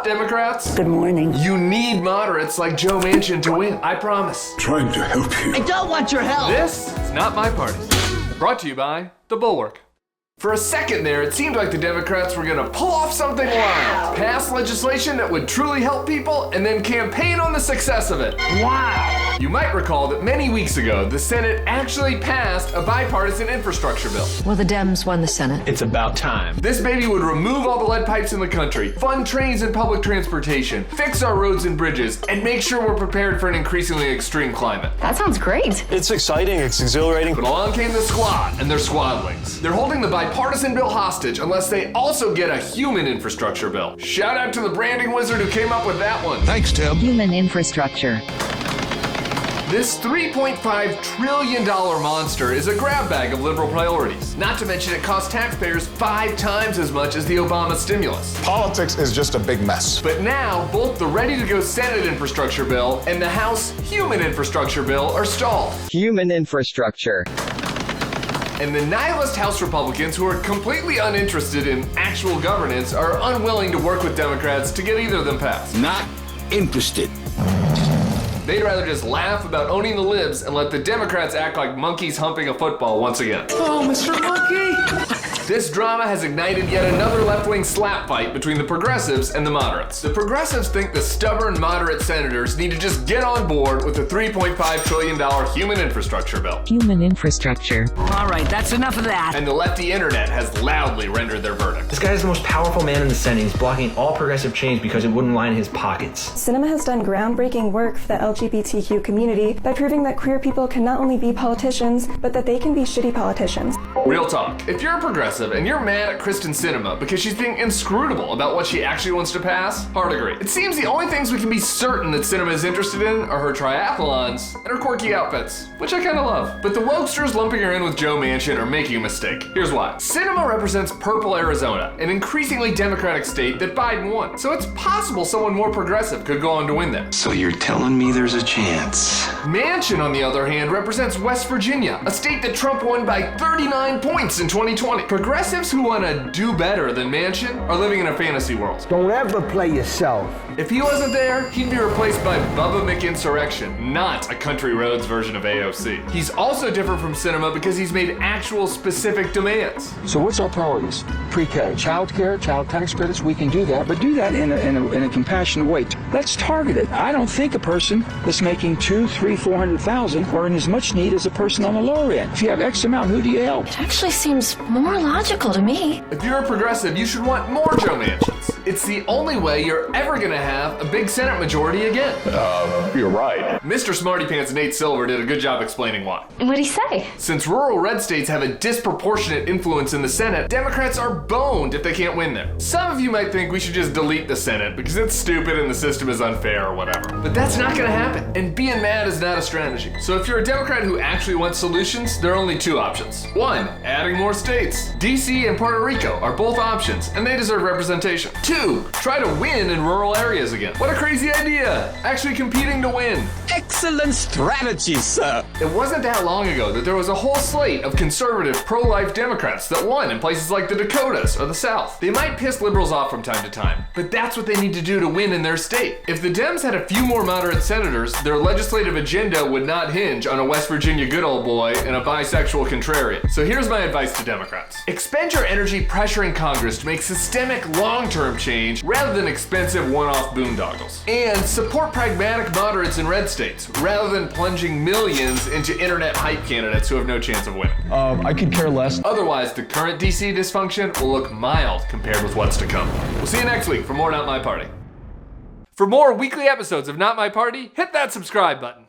what, Democrats? Good morning. You need moderates like Joe Manchin to win. I promise. Trying to help you. I don't want your help. This is Not My Party. Brought to you by the Bulwark. For a second there, it seemed like the Democrats were gonna pull off something wild. Pass legislation that would truly help people and then campaign on the success of it. Wow. You might recall that many weeks ago, the Senate actually passed a bipartisan infrastructure bill. Well, the Dems won the Senate. It's about time. This baby would remove all the lead pipes in the country, fund trains and public transportation, fix our roads and bridges, and make sure we're prepared for an increasingly extreme climate. That sounds great. It's exciting, it's exhilarating. But along came the squad and their squadlings. They're holding the bipartisan bill hostage unless they also get a human infrastructure bill. Shout out to the branding wizard who came up with that one. Thanks, Tim. Human infrastructure. This $3.5 trillion monster is a grab bag of liberal priorities. Not to mention it costs taxpayers 5 times as much as the Obama stimulus. Politics is just a big mess. But now, both the ready-to-go Senate infrastructure bill and the House human infrastructure bill are stalled. Human infrastructure. And the nihilist House Republicans, who are completely uninterested in actual governance, are unwilling to work with Democrats to get either of them passed. Not interested. They'd rather just laugh about owning the libs and let the Democrats act like monkeys humping a football once again. Oh, Mr. Monkey! This drama has ignited yet another left-wing slap fight between the progressives and the moderates. The progressives think the stubborn moderate senators need to just get on board with the $3.5 trillion human infrastructure bill. Human infrastructure. All right, that's enough of that. And the lefty internet has loudly rendered their verdict. This guy is the most powerful man in the Senate. He's blocking all progressive change because it wouldn't line his pockets. Cinema has done groundbreaking work for the LGBTQ community by proving that queer people can not only be politicians, but that they can be shitty politicians. Real talk. If you're a progressive and you're mad at Kristen Sinema because she's being inscrutable about what she actually wants to pass, hard agree. It seems the only things we can be certain that Sinema is interested in are her triathlons and her quirky outfits, which I kinda love. But the wokesters lumping her in with Joe Manchin are making a mistake. Here's why. Sinema represents purple Arizona, an increasingly Democratic state that Biden won. So it's possible someone more progressive could go on to win there. So you're telling me there's a chance? Manchin, on the other hand, represents West Virginia, a state that Trump won by 39 points in 2020. Progressives who want to do better than Manchin are living in a fantasy world. Don't ever play yourself. If he wasn't there, he'd be replaced by Bubba McInsurrection, not a country roads version of AOC. He's also different from Sinema because he's made actual specific demands. So what's our priorities? Pre-K, child care, child tax credits, we can do that, but do that in a compassionate way. Let's target it. I don't think a person that's making $200,000, $300,000, $400,000 are in as much need as a person on the lower end. If you have X amount, who do you help? It actually seems more logical to me. If you're a progressive, you should want more Joe Manchins. It's the only way you're ever gonna have a big Senate majority again. You're right. Mr. Smarty Pants Nate Silver did a good job explaining why. What'd he say? Since rural red states have a disproportionate influence in the Senate, Democrats are boned if they can't win there. Some of you might think we should just delete the Senate because it's stupid and the system is unfair or whatever. But that's not gonna happen, and being mad is not a strategy. So if you're a Democrat who actually wants solutions, there are only 2 options. 1, adding more states. DC and Puerto Rico are both options, and they deserve representation. 2, try to win in rural areas again. What a crazy idea! Actually competing to win. Excellent strategy, sir. It wasn't that long ago that there was a whole slate of conservative, pro-life Democrats that won in places like the Dakotas or the South. They might piss liberals off from time to time, but that's what they need to do to win in their state. If the Dems had a few more moderate senators, their legislative agenda would not hinge on a West Virginia good old boy and a bisexual contrarian. So here's my advice to Democrats. Expend your energy pressuring Congress to make systemic long-term change rather than expensive one-off boondoggles. And support pragmatic moderates in red states rather than plunging millions into internet hype candidates who have no chance of winning. I could care less. Otherwise, the current DC dysfunction will look mild compared with what's to come. We'll see you next week for more Not My Party. For more weekly episodes of Not My Party, hit that subscribe button.